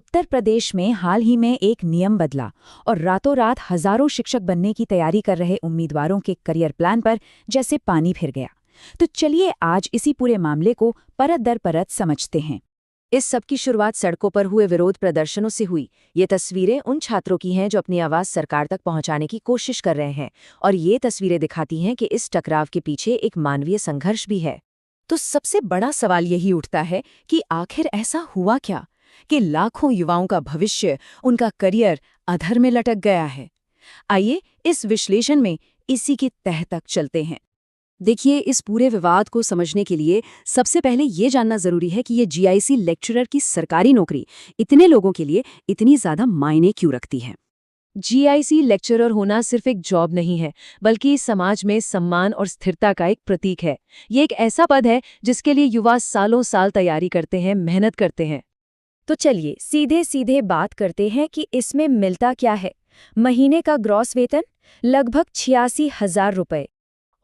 उत्तर प्रदेश में हाल ही में एक नियम बदला और रातों रात हजारों शिक्षक बनने की तैयारी कर रहे उम्मीदवारों के करियर प्लान पर जैसे पानी फिर गया। तो चलिए आज इसी पूरे मामले को परत दर परत समझते हैं। इस सब की शुरुआत सड़कों पर हुए विरोध प्रदर्शनों से हुई। ये तस्वीरें उन छात्रों की हैं जो अपनी आवाज सरकार तक पहुंचाने की कोशिश कर रहे हैं, और ये तस्वीरें दिखाती हैं कि इस टकराव के पीछे एक मानवीय संघर्ष भी है। तो सबसे बड़ा सवाल यही उठता है कि आखिर ऐसा हुआ क्या कि लाखों युवाओं का भविष्य, उनका करियर अधर में लटक गया है। आइए इस विश्लेषण में इसी की तह तक चलते हैं। देखिए, इस पूरे विवाद को समझने के लिए सबसे पहले ये जानना जरूरी है कि ये जीआईसी लेक्चरर की सरकारी नौकरी इतने लोगों के लिए इतनी ज्यादा मायने क्यों रखती है। जीआईसी लेक्चरर होना सिर्फ एक जॉब नहीं है, बल्कि समाज में सम्मान और स्थिरता का एक प्रतीक है। ये एक ऐसा पद है जिसके लिए युवा सालों साल तैयारी करते हैं, मेहनत करते हैं। तो चलिए सीधे सीधे बात करते हैं कि इसमें मिलता क्या है। महीने का ग्रॉस वेतन लगभग 86,000 रुपये,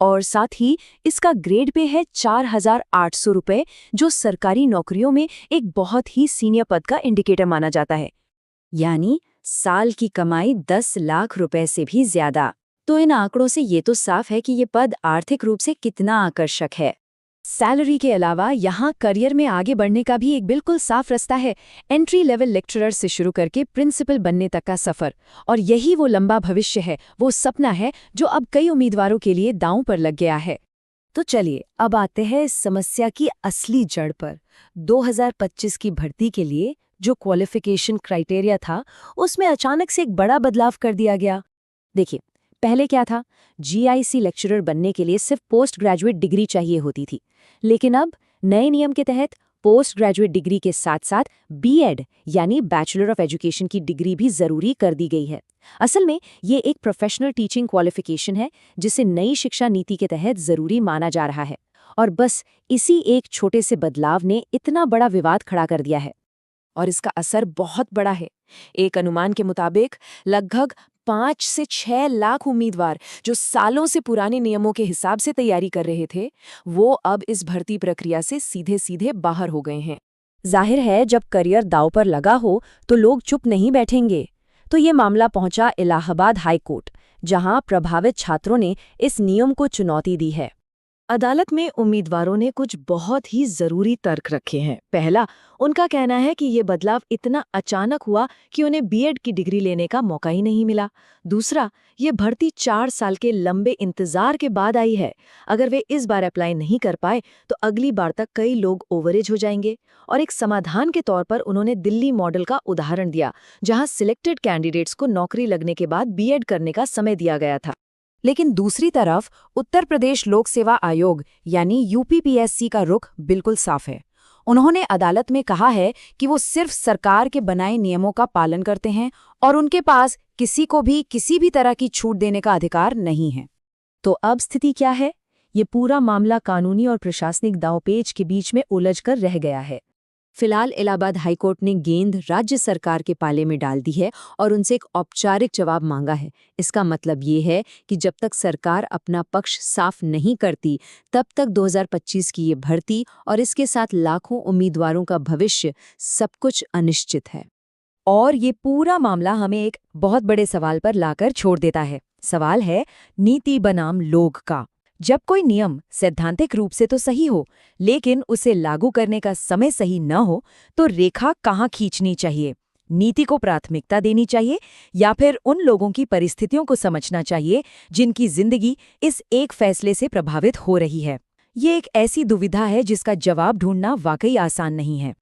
और साथ ही इसका ग्रेड पे है 4,800 रुपये, जो सरकारी नौकरियों में एक बहुत ही सीनियर पद का इंडिकेटर माना जाता है। यानी साल की कमाई 10 लाख रुपए से भी ज्यादा। तो इन आंकड़ों से ये तो साफ है कि ये पद आर्थिक रूप से कितना आकर्षक है। सैलरी के अलावा यहाँ करियर में आगे बढ़ने का भी एक बिल्कुल साफ रास्ता है। एंट्री लेवल लेक्चरर से शुरू करके प्रिंसिपल बनने तक का सफर, और यही वो लंबा भविष्य है, वो सपना है जो अब कई उम्मीदवारों के लिए दांव पर लग गया है। तो चलिए अब आते हैं इस समस्या की असली जड़ पर। 2025 की भर्ती के लिए जो क्वालिफिकेशन क्राइटेरिया था, उसमें अचानक से एक बड़ा बदलाव कर दिया गया। देखिए, पहले क्या था, जीआईसी लेक्चरर बनने के लिए सिर्फ पोस्ट ग्रेजुएट डिग्री चाहिए होती थी, लेकिन अब नए नियम के तहत पोस्ट ग्रेजुएट डिग्री के साथ साथ बीएड यानी बैचलर ऑफ एजुकेशन की डिग्री भी जरूरी कर दी गई है। असल में ये एक प्रोफेशनल टीचिंग क्वालिफिकेशन है जिसे नई शिक्षा नीति के तहत जरूरी माना जा रहा है, और बस इसी एक छोटे से बदलाव ने इतना बड़ा विवाद खड़ा कर दिया है। और इसका असर बहुत बड़ा है। एक अनुमान के मुताबिक लगभग 5 से 6 लाख उम्मीदवार जो सालों से पुराने नियमों के हिसाब से तैयारी कर रहे थे, वो अब इस भर्ती प्रक्रिया से सीधे सीधे बाहर हो गए हैं। जाहिर है, जब करियर दांव पर लगा हो तो लोग चुप नहीं बैठेंगे। तो ये मामला पहुंचा इलाहाबाद हाई कोर्ट, जहां प्रभावित छात्रों ने इस नियम को चुनौती दी है। अदालत में उम्मीदवारों ने कुछ बहुत ही जरूरी तर्क रखे हैं। पहला, उनका कहना है कि ये बदलाव इतना अचानक हुआ कि उन्हें बीएड की डिग्री लेने का मौका ही नहीं मिला। दूसरा, ये भर्ती 4 साल के लंबे इंतजार के बाद आई है। अगर वे इस बार अप्लाई नहीं कर पाए तो अगली बार तक कई लोग ओवरेज हो जाएंगे। और एक समाधान के तौर पर उन्होंने दिल्ली मॉडल का उदाहरण दिया, जहां सिलेक्टेड कैंडिडेट्स को नौकरी लगने के बाद बीएड करने का समय दिया गया था। लेकिन दूसरी तरफ उत्तर प्रदेश लोक सेवा आयोग यानी यूपीपीएससी का रुख बिल्कुल साफ है। उन्होंने अदालत में कहा है कि वो सिर्फ सरकार के बनाए नियमों का पालन करते हैं और उनके पास किसी को भी किसी भी तरह की छूट देने का अधिकार नहीं है। तो अब स्थिति क्या है? ये पूरा मामला कानूनी और प्रशासनिक दांवपेच के बीच में उलझकर रह गया है। फिलहाल इलाहाबाद हाईकोर्ट ने गेंद राज्य सरकार के पाले में डाल दी है और उनसे एक औपचारिक जवाब मांगा है। इसका मतलब ये है कि जब तक सरकार अपना पक्ष साफ नहीं करती, तब तक 2025 की ये भर्ती और इसके साथ लाखों उम्मीदवारों का भविष्य सब कुछ अनिश्चित है। और ये पूरा मामला हमें एक बहुत बड़े सवाल पर लाकर छोड़ देता है। सवाल है नीति बनाम लोग का। जब कोई नियम सैद्धांतिक रूप से तो सही हो, लेकिन उसे लागू करने का समय सही न हो, तो रेखा कहाँ खींचनी चाहिए? नीति को प्राथमिकता देनी चाहिए या फिर उन लोगों की परिस्थितियों को समझना चाहिए जिनकी जिंदगी इस एक फैसले से प्रभावित हो रही है? ये एक ऐसी दुविधा है जिसका जवाब ढूंढना वाकई आसान नहीं है।